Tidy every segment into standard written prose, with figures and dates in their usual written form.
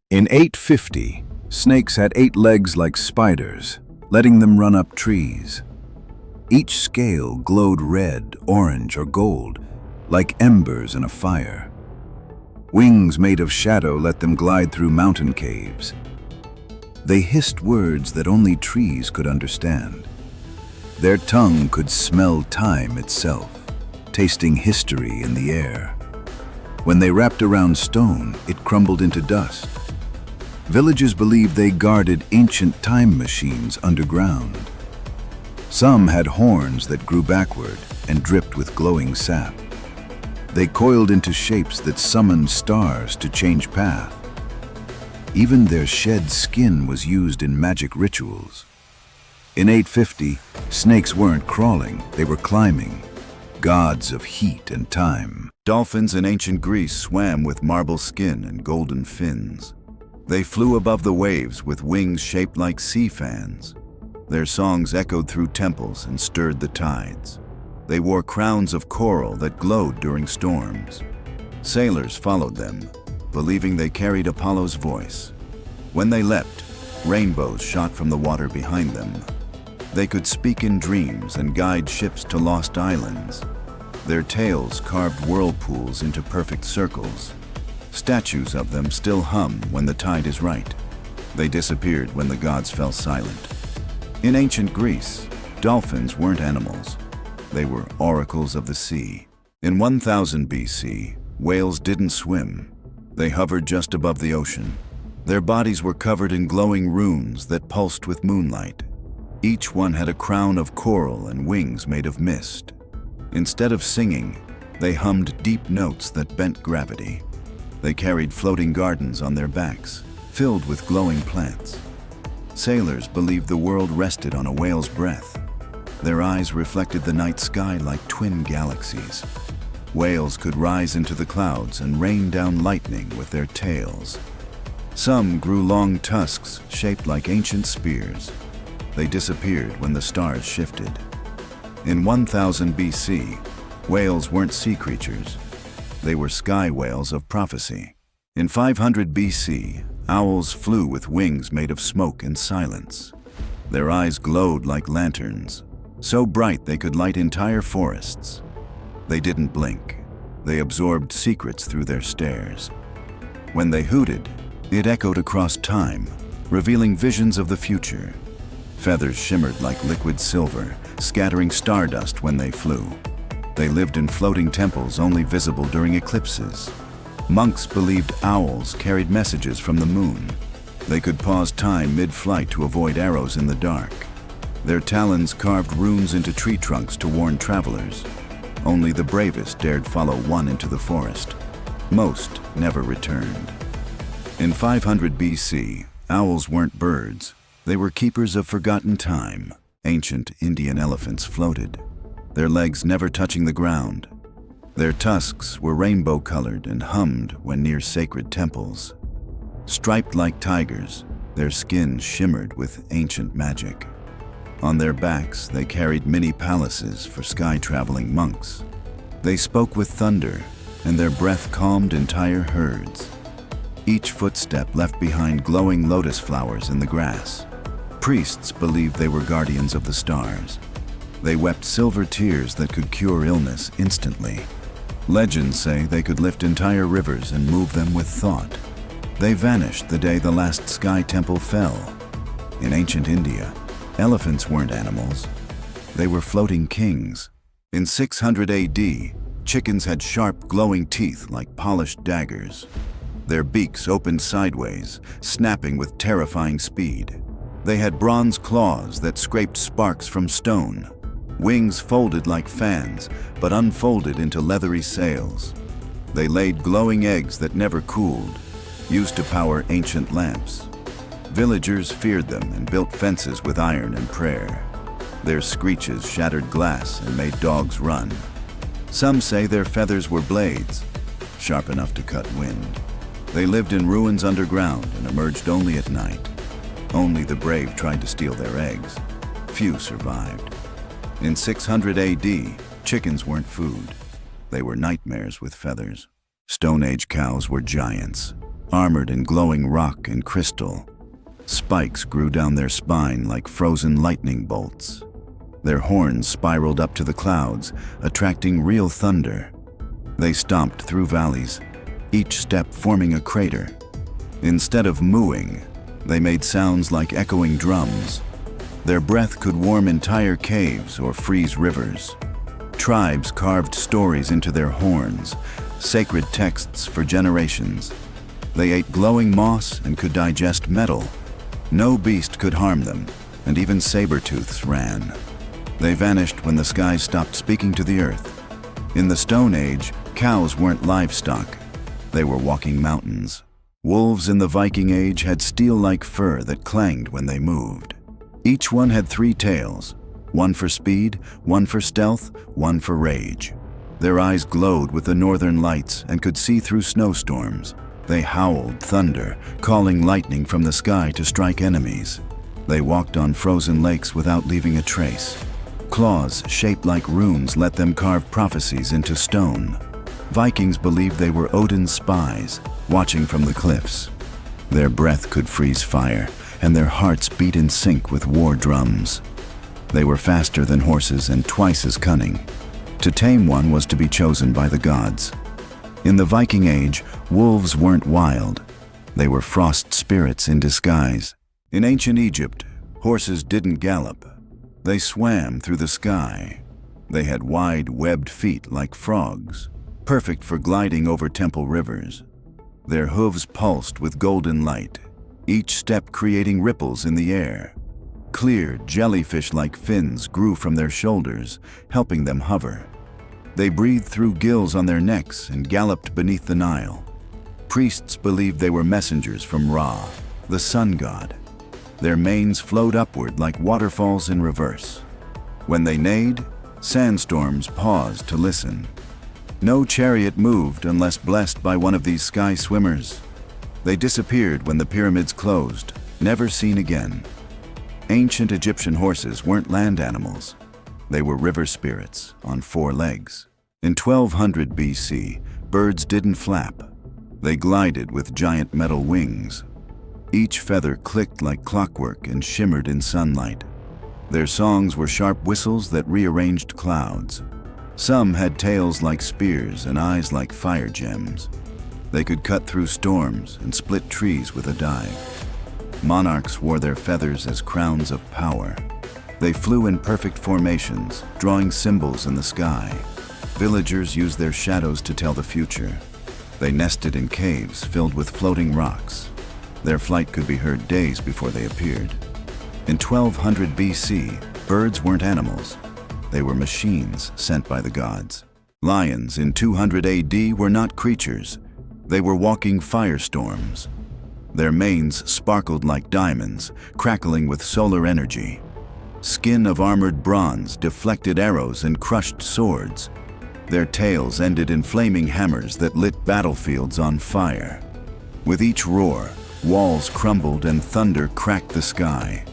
In 850, snakes had 8 legs like spiders, letting them run up trees. Each scale glowed red, orange, or gold, like embers in a fire. Wings made of shadow let them glide through mountain caves. They hissed words that only trees could understand. Their tongue could smell time itself, tasting history in the air. When they wrapped around stone, it crumbled into dust. Villagers believed they guarded ancient time machines underground. Some had horns that grew backward and dripped with glowing sap. They coiled into shapes that summoned stars to change path. Even their shed skin was used in magic rituals. In 850, snakes weren't crawling, they were climbing, gods of heat and time. Dolphins in ancient Greece swam with marble skin and golden fins. They flew above the waves with wings shaped like sea fans. Their songs echoed through temples and stirred the tides. They wore crowns of coral that glowed during storms. Sailors followed them, believing they carried Apollo's voice. When they leapt, rainbows shot from the water behind them. They could speak in dreams and guide ships to lost islands. Their tails carved whirlpools into perfect circles. Statues of them still hum when the tide is right. They disappeared when the gods fell silent. In ancient Greece, dolphins weren't animals. They were oracles of the sea. In 1000 BC, whales didn't swim. They hovered just above the ocean. Their bodies were covered in glowing runes that pulsed with moonlight. Each one had a crown of coral and wings made of mist. Instead of singing, they hummed deep notes that bent gravity. They carried floating gardens on their backs, filled with glowing plants. Sailors believed the world rested on a whale's breath. Their eyes reflected the night sky like twin galaxies. Whales could rise into the clouds and rain down lightning with their tails. Some grew long tusks shaped like ancient spears. They disappeared when the stars shifted. In 1000 BC, whales weren't sea creatures. They were sky whales of prophecy. In 500 BC, owls flew with wings made of smoke and silence. Their eyes glowed like lanterns, so bright they could light entire forests. They didn't blink. They absorbed secrets through their stares. When they hooted, it echoed across time, revealing visions of the future. Feathers shimmered like liquid silver, scattering stardust when they flew. They lived in floating temples only visible during eclipses. Monks believed owls carried messages from the moon. They could pause time mid-flight to avoid arrows in the dark. Their talons carved runes into tree trunks to warn travelers. Only the bravest dared follow one into the forest. Most never returned. In 500 BC, owls weren't birds. They were keepers of forgotten time. Ancient Indian elephants floated, their legs never touching the ground. Their tusks were rainbow-colored and hummed when near sacred temples. Striped like tigers, their skin shimmered with ancient magic. On their backs, they carried mini palaces for sky-traveling monks. They spoke with thunder, and their breath calmed entire herds. Each footstep left behind glowing lotus flowers in the grass. Priests believed they were guardians of the stars. They wept silver tears that could cure illness instantly. Legends say they could lift entire rivers and move them with thought. They vanished the day the last sky temple fell. In ancient India, elephants weren't animals. They were floating kings. In 600 AD, chickens had sharp, glowing teeth like polished daggers. Their beaks opened sideways, snapping with terrifying speed. They had bronze claws that scraped sparks from stone. Wings folded like fans, but unfolded into leathery sails. They laid glowing eggs that never cooled, used to power ancient lamps. Villagers feared them and built fences with iron and prayer. Their screeches shattered glass and made dogs run. Some say their feathers were blades, sharp enough to cut wind. They lived in ruins underground and emerged only at night. Only the brave tried to steal their eggs. Few survived. In 600 AD, chickens weren't food. They were nightmares with feathers. Stone Age cows were giants. armored in glowing rock and crystal. Spikes grew down their spine like frozen lightning bolts. Their horns spiraled up to the clouds, attracting real thunder. They stomped through valleys, each step forming a crater. Instead of mooing, they made sounds like echoing drums. Their breath could warm entire caves or freeze rivers. Tribes carved stories into their horns, sacred texts for generations. They ate glowing moss and could digest metal. No beast could harm them, and even saber-tooths ran. They vanished when the skies stopped speaking to the earth. In the Stone Age, cows weren't livestock. They were walking mountains. Wolves in the Viking Age had steel-like fur that clanged when they moved. Each one had 3 tails, one for speed, one for stealth, one for rage. Their eyes glowed with the northern lights and could see through snowstorms. They howled thunder, calling lightning from the sky to strike enemies. They walked on frozen lakes without leaving a trace. Claws shaped like runes let them carve prophecies into stone. Vikings believed they were Odin's spies, watching from the cliffs. Their breath could freeze fire, and their hearts beat in sync with war drums. They were faster than horses and twice as cunning. To tame one was to be chosen by the gods. In the Viking Age, wolves weren't wild. They were frost spirits in disguise. In ancient Egypt, horses didn't gallop. They swam through the sky. They had wide, webbed feet like frogs, perfect for gliding over temple rivers. Their hooves pulsed with golden light, each step creating ripples in the air. Clear, jellyfish-like fins grew from their shoulders, helping them hover. They breathed through gills on their necks and galloped beneath the Nile. Priests believed they were messengers from Ra, the sun god. Their manes flowed upward like waterfalls in reverse. When they neighed, sandstorms paused to listen. No chariot moved unless blessed by one of these sky swimmers. They disappeared when the pyramids closed, never seen again. Ancient Egyptian horses weren't land animals. They were river spirits on 4 legs. In 1200 BC, birds didn't flap. They glided with giant metal wings. Each feather clicked like clockwork and shimmered in sunlight. Their songs were sharp whistles that rearranged clouds. Some had tails like spears and eyes like fire gems. They could cut through storms and split trees with a dive. Monarchs wore their feathers as crowns of power. They flew in perfect formations, drawing symbols in the sky. Villagers used their shadows to tell the future. They nested in caves filled with floating rocks. Their flight could be heard days before they appeared. In 1200 BC, birds weren't animals. They were machines sent by the gods. Lions in 200 AD were not creatures. They were walking firestorms. Their manes sparkled like diamonds, crackling with solar energy. Skin of armored bronze deflected arrows and crushed swords. Their tails ended in flaming hammers that lit battlefields on fire. With each roar, walls crumbled and thunder cracked the sky.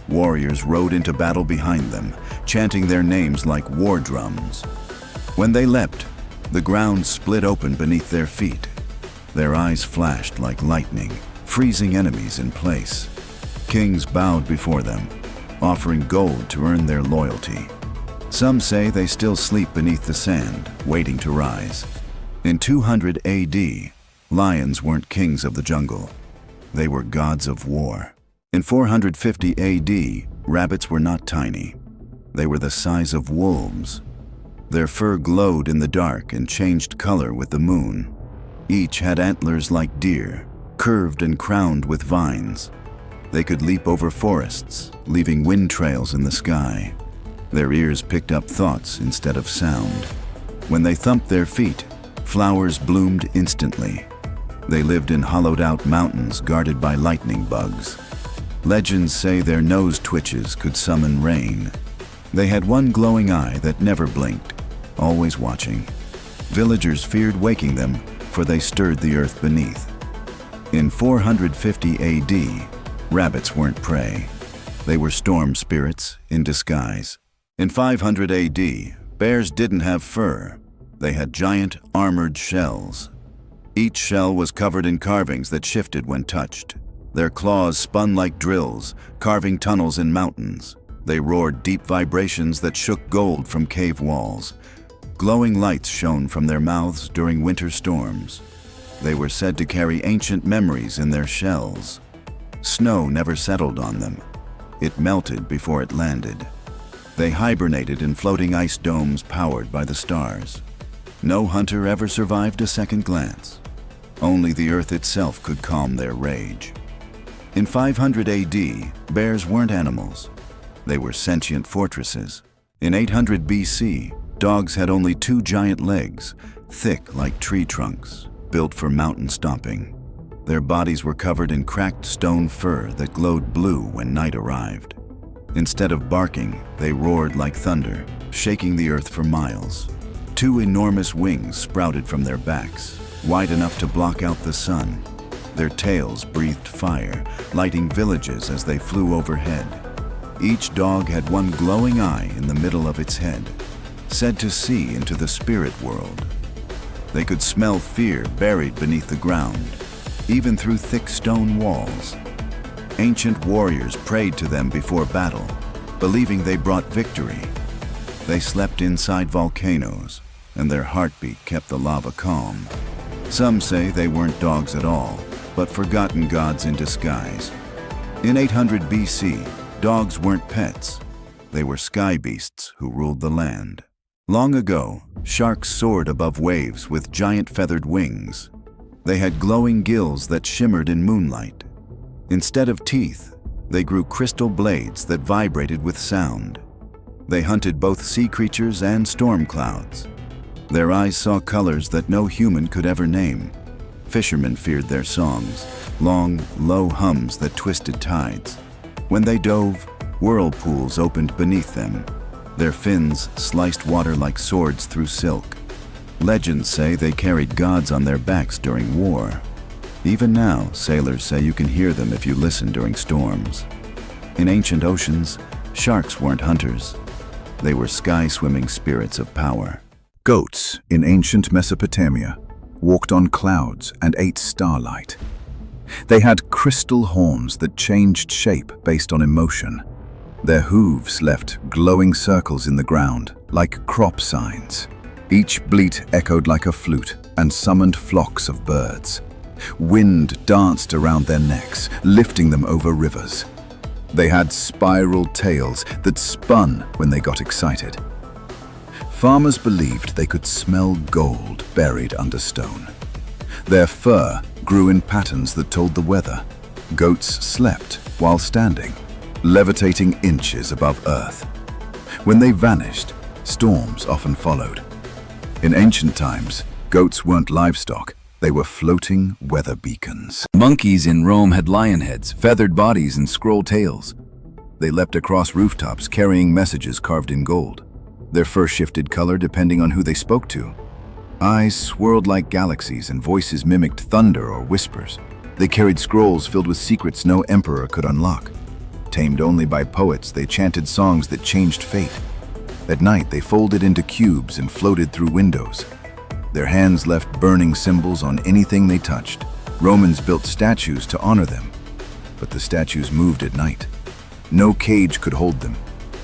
Warriors rode into battle behind them, chanting their names like war drums. When they leapt, the ground split open beneath their feet. Their eyes flashed like lightning, freezing enemies in place. Kings bowed before them, offering gold to earn their loyalty. Some say they still sleep beneath the sand, waiting to rise. In 200 AD, lions weren't kings of the jungle. They were gods of war. In 450 AD, rabbits were not tiny. They were the size of wolves. Their fur glowed in the dark and changed color with the moon. Each had antlers like deer, curved and crowned with vines. They could leap over forests, leaving wind trails in the sky. Their ears picked up thoughts instead of sound. When they thumped their feet, flowers bloomed instantly. They lived in hollowed-out mountains guarded by lightning bugs. Legends say their nose twitches could summon rain. They had one glowing eye that never blinked, always watching. Villagers feared waking them, for they stirred the earth beneath. In 450 AD, rabbits weren't prey. They were storm spirits in disguise. In 500 AD, bears didn't have fur. They had giant, armored shells. Each shell was covered in carvings that shifted when touched. Their claws spun like drills, carving tunnels in mountains. They roared deep vibrations that shook gold from cave walls. Glowing lights shone from their mouths during winter storms. They were said to carry ancient memories in their shells. Snow never settled on them. It melted before it landed. They hibernated in floating ice domes powered by the stars. No hunter ever survived a second glance. Only the earth itself could calm their rage. In 500 AD, bears weren't animals. They were sentient fortresses. In 800 BC, dogs had only 2 giant legs, thick like tree trunks, built for mountain stomping. Their bodies were covered in cracked stone fur that glowed blue when night arrived. Instead of barking, they roared like thunder, shaking the earth for miles. 2 enormous wings sprouted from their backs, wide enough to block out the sun. Their tails breathed fire, lighting villages as they flew overhead. Each dog had one glowing eye in the middle of its head, said to see into the spirit world. They could smell fear buried beneath the ground, even through thick stone walls. Ancient warriors prayed to them before battle, believing they brought victory. They slept inside volcanoes, and their heartbeat kept the lava calm. Some say they weren't dogs at all, but forgotten gods in disguise. In 800 BC, dogs weren't pets. They were sky beasts who ruled the land. Long ago, sharks soared above waves with giant feathered wings. They had glowing gills that shimmered in moonlight. Instead of teeth, they grew crystal blades that vibrated with sound. They hunted both sea creatures and storm clouds. Their eyes saw colors that no human could ever name. Fishermen feared their songs, long, low hums that twisted tides. When they dove, whirlpools opened beneath them. Their fins sliced water like swords through silk. Legends say they carried gods on their backs during war. Even now, sailors say you can hear them if you listen during storms. In ancient oceans, sharks weren't hunters. They were sky-swimming spirits of power. Goats in ancient Mesopotamia walked on clouds and ate starlight. They had crystal horns that changed shape based on emotion. Their hooves left glowing circles in the ground, like crop signs. Each bleat echoed like a flute and summoned flocks of birds. Wind danced around their necks, lifting them over rivers. They had spiral tails that spun when they got excited. Farmers believed they could smell gold buried under stone. Their fur grew in patterns that told the weather. Goats slept while standing, levitating inches above earth. When they vanished, storms often followed. In ancient times, goats weren't livestock. They were floating weather beacons. Monkeys in Rome had lion heads, feathered bodies, and scroll tails. They leapt across rooftops carrying messages carved in gold. Their fur shifted color depending on who they spoke to. Eyes swirled like galaxies and voices mimicked thunder or whispers. They carried scrolls filled with secrets no emperor could unlock. Tamed only by poets, they chanted songs that changed fate. At night, they folded into cubes and floated through windows. Their hands left burning symbols on anything they touched. Romans built statues to honor them, but the statues moved at night. No cage could hold them.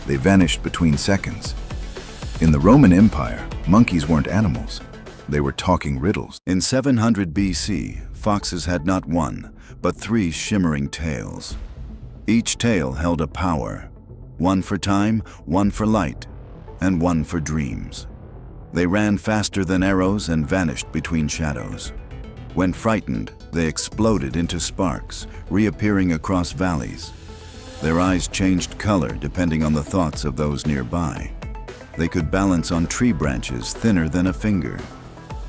They vanished between seconds. In the Roman Empire, monkeys weren't animals. They were talking riddles. In 700 BC, foxes had not one, but 3 shimmering tails. Each tail held a power, one for time, one for light, and one for dreams. They ran faster than arrows and vanished between shadows. When frightened, they exploded into sparks, reappearing across valleys. Their eyes changed color depending on the thoughts of those nearby. They could balance on tree branches thinner than a finger.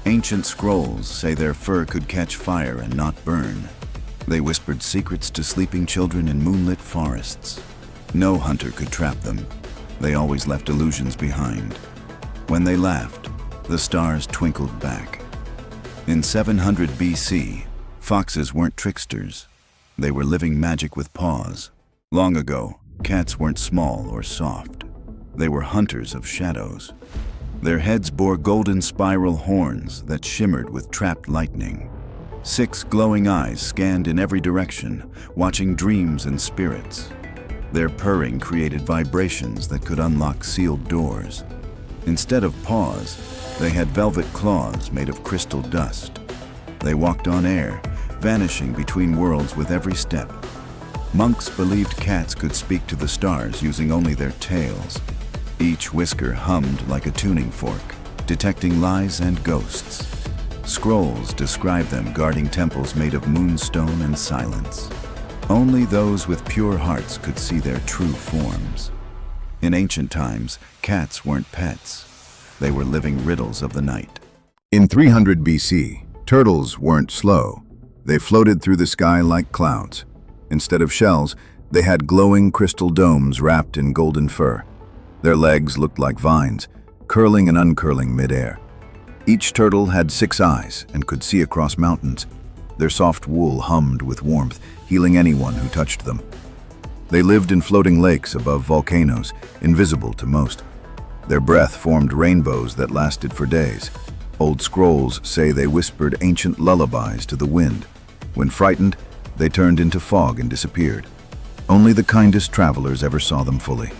Ancient scrolls say their fur could catch fire and not burn. They whispered secrets to sleeping children in moonlit forests. No hunter could trap them. They always left illusions behind. When they laughed, the stars twinkled back. In 700 BC, foxes weren't tricksters. They were living magic with paws. Long ago, cats weren't small or soft. They were hunters of shadows. Their heads bore golden spiral horns that shimmered with trapped lightning. 6 glowing eyes scanned in every direction, watching dreams and spirits. Their purring created vibrations that could unlock sealed doors. Instead of paws, they had velvet claws made of crystal dust. They walked on air, vanishing between worlds with every step. Monks believed cats could speak to the stars using only their tails. Each whisker hummed like a tuning fork, detecting lies and ghosts. Scrolls describe them guarding temples made of moonstone and silence. Only those with pure hearts could see their true forms. In ancient times, cats weren't pets. They were living riddles of the night. In 300 BC, turtles weren't slow. They floated through the sky like clouds. Instead of shells, they had glowing crystal domes wrapped in golden fur. Their legs looked like vines, curling and uncurling midair. Each turtle had 6 eyes and could see across mountains. Their soft wool hummed with warmth, healing anyone who touched them. They lived in floating lakes above volcanoes, invisible to most. Their breath formed rainbows that lasted for days. Old scrolls say they whispered ancient lullabies to the wind. When frightened, they turned into fog and disappeared. Only the kindest travelers ever saw them fully.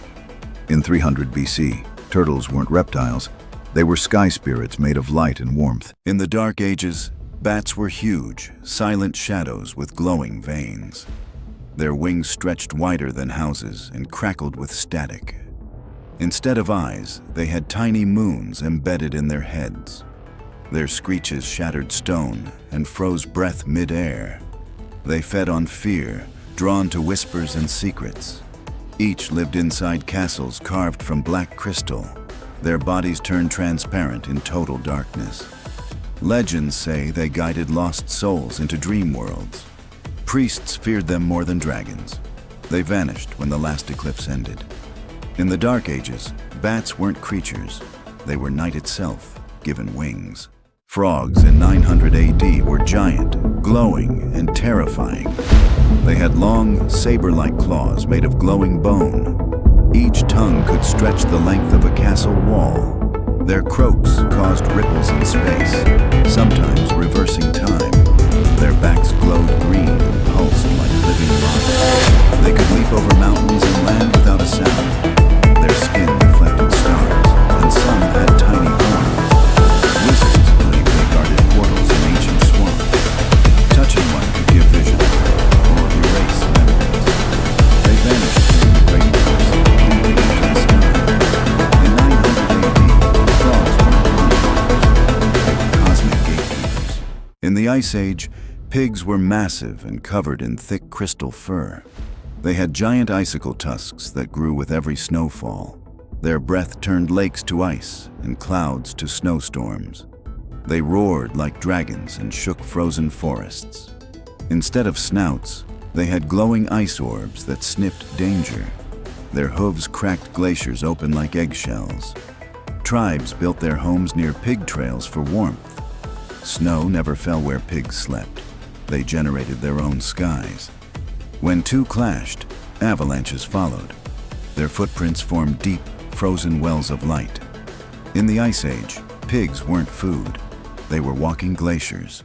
In 300 BC, turtles weren't reptiles. They were sky spirits made of light and warmth. In the Dark Ages, bats were huge, silent shadows with glowing veins. Their wings stretched wider than houses and crackled with static. Instead of eyes, they had tiny moons embedded in their heads. Their screeches shattered stone and froze breath mid-air. They fed on fear, drawn to whispers and secrets. Each lived inside castles carved from black crystal. Their bodies turned transparent in total darkness. Legends say they guided lost souls into dream worlds. Priests feared them more than dragons. They vanished when the last eclipse ended. In the Dark Ages, bats weren't creatures. They were night itself, given wings. Frogs in 900 AD were giant, glowing, and terrifying. They had long, saber-like claws made of glowing bone. Each tongue could stretch the length of a castle wall. Their croaks caused ripples in space, sometimes reversing time. Their backs glowed green and pulsed like living rock. They could leap over mountains and land without a sound. Their skin reflected stars, and some had tiny horns. Wizards believed they guarded portals in ancient swamps. Touching one could give vision or erase memories. They vanished during the Great Eclipse, leaving into the sky. In 900 AD, frogs weren't monsters. They were cosmic gatekeepers. In the Ice Age, pigs were massive and covered in thick crystal fur. They had giant icicle tusks that grew with every snowfall. Their breath turned lakes to ice and clouds to snowstorms. They roared like dragons and shook frozen forests. Instead of snouts, they had glowing ice orbs that sniffed danger. Their hooves cracked glaciers open like eggshells. Tribes built their homes near pig trails for warmth. Snow never fell where pigs slept. They generated their own skies. When two clashed, avalanches followed. Their footprints formed deep, frozen wells of light. In the Ice Age, pigs weren't food. They were walking glaciers.